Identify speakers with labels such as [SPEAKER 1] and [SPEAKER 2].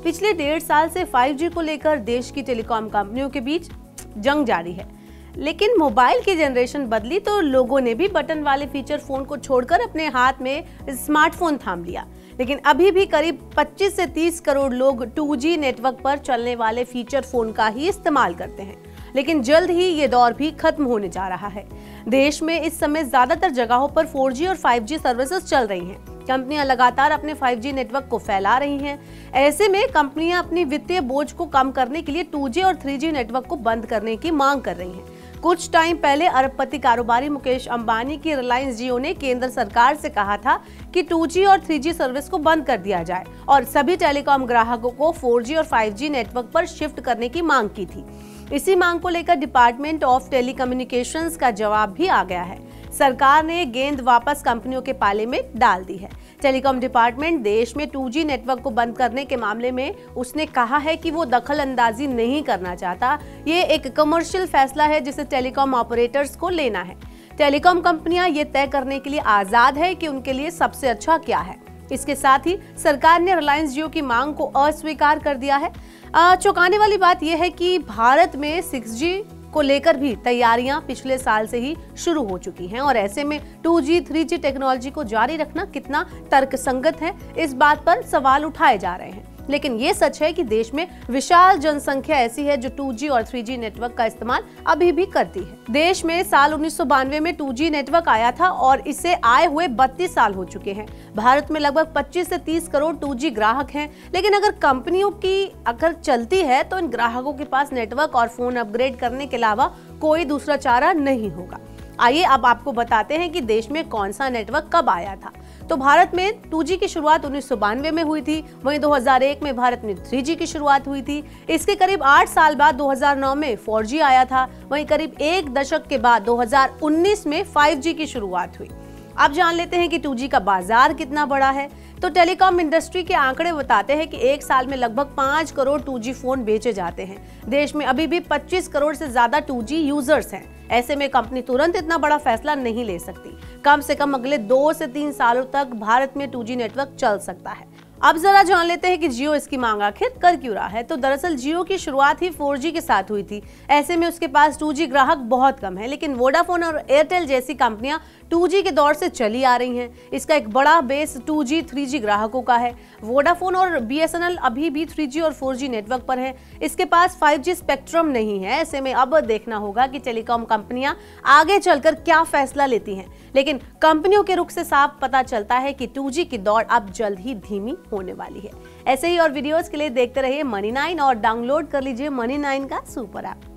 [SPEAKER 1] पिछले 1.5 साल से 5G को लेकर देश की टेलीकॉम कंपनियों के बीच जंग जारी है। लेकिन मोबाइल की जनरेशन बदली तो लोगों ने भी बटन वाले फीचर फोन को छोड़कर अपने हाथ में स्मार्टफोन थाम लिया। लेकिन अभी भी करीब 25 से 30 करोड़ लोग 2G नेटवर्क पर चलने वाले फीचर फोन का ही इस्तेमाल करते हैं। लेकिन जल्द ही ये दौर भी खत्म होने जा रहा है। देश में इस समय ज्यादातर जगहों पर 4G और 5G सर्विसेज चल रही हैं। कंपनियां लगातार अपने 5G नेटवर्क को फैला रही हैं। ऐसे में कंपनियां अपनी वित्तीय बोझ को कम करने के लिए 2G और 3G नेटवर्क को बंद करने की मांग कर रही हैं। कुछ टाइम पहले अरबपति कारोबारी मुकेश अंबानी की रिलायंस जियो ने केंद्र सरकार से कहा था कि 2G और 3G सर्विस को बंद कर दिया जाए और सभी टेलीकॉम ग्राहकों को 4G और 5G नेटवर्क पर शिफ्ट करने की मांग की थी। इसी मांग को लेकर डिपार्टमेंट ऑफ टेलीकम्युनिकेशंस का जवाब भी आ गया है। सरकार ने गेंद वापस कंपनियों के पाले में डाल दी है। टेलीकॉम डिपार्टमेंट देश में 2G नेटवर्क को बंद करने के मामले में उसने कहा है कि वो दखल अंदाजी नहीं करना चाहता। ये एक कमर्शियल फैसला है जिसे टेलीकॉम ऑपरेटर्स को लेना है। टेलीकॉम कंपनियां ये तय करने के लिए आजाद है कि उनके लिए सबसे अच्छा क्या है। इसके साथ ही सरकार ने रिलायंस जियो की मांग को अस्वीकार कर दिया है। चौंकाने वाली बात यह है कि भारत में 6G को लेकर भी तैयारियां पिछले साल से ही शुरू हो चुकी हैं और ऐसे में 2G, 3G टेक्नोलॉजी को जारी रखना कितना तर्कसंगत है, इस बात पर सवाल उठाए जा रहे हैं। लेकिन ये सच है कि देश में विशाल जनसंख्या ऐसी है जो 2G और 3G नेटवर्क का इस्तेमाल अभी भी करती है। देश में साल 1992 में 2G नेटवर्क आया था और इसे आए हुए 32 साल हो चुके हैं। भारत में लगभग 25 से 30 करोड़ 2G ग्राहक हैं। लेकिन अगर कंपनियों की अगर चलती है तो इन ग्राहकों के पास नेटवर्क और फोन अपग्रेड करने के अलावा कोई दूसरा चारा नहीं होगा। आइए अब आपको बताते हैं कि देश में कौन सा नेटवर्क कब आया था। तो भारत में 2G की शुरुआत 1992 में हुई थी। वहीं 2001 में भारत में 3G की शुरुआत हुई थी। इसके करीब 8 साल बाद 2009 में 4G आया था। वहीं करीब एक दशक के बाद 2019 में 5G की शुरुआत हुई। अब जान लेते हैं कि 2G का बाजार कितना बड़ा है। तो टेलीकॉम इंडस्ट्री के आंकड़े बताते हैं कि एक साल में लगभग 5 करोड़ 2G फोन बेचे जाते हैं। देश में अभी भी 25 करोड़ से ज्यादा 2G यूजर्स हैं। ऐसे में कंपनी तुरंत इतना बड़ा फैसला नहीं ले सकती। कम से कम अगले 2 से 3 सालों तक भारत में 2G नेटवर्क चल सकता है। अब जरा जान लेते हैं कि जियो इसकी मांग आखिर कर क्यों रहा है। तो दरअसल जियो की शुरुआत ही 4G के साथ हुई थी। ऐसे में उसके पास 2G ग्राहक बहुत कम है। लेकिन वोडाफोन और एयरटेल जैसी कंपनियां 2G के दौर से चली आ रही हैं। इसका एक बड़ा बेस 2G, 3G ग्राहकों का है। वोडाफोन और BSNL अभी भी 3G और 4G नेटवर्क पर है। इसके पास 5G स्पेक्ट्रम नहीं है। ऐसे में अब देखना होगा कि टेलीकॉम कंपनियां आगे चलकर क्या फैसला लेती हैं। लेकिन कंपनियों के रुख से साफ पता चलता है कि 2G की दौड़ अब जल्द ही धीमी होने वाली है। ऐसे ही और वीडियोस के लिए देखते रहिए Money9 और डाउनलोड कर लीजिए Money9 का सुपर ऐप।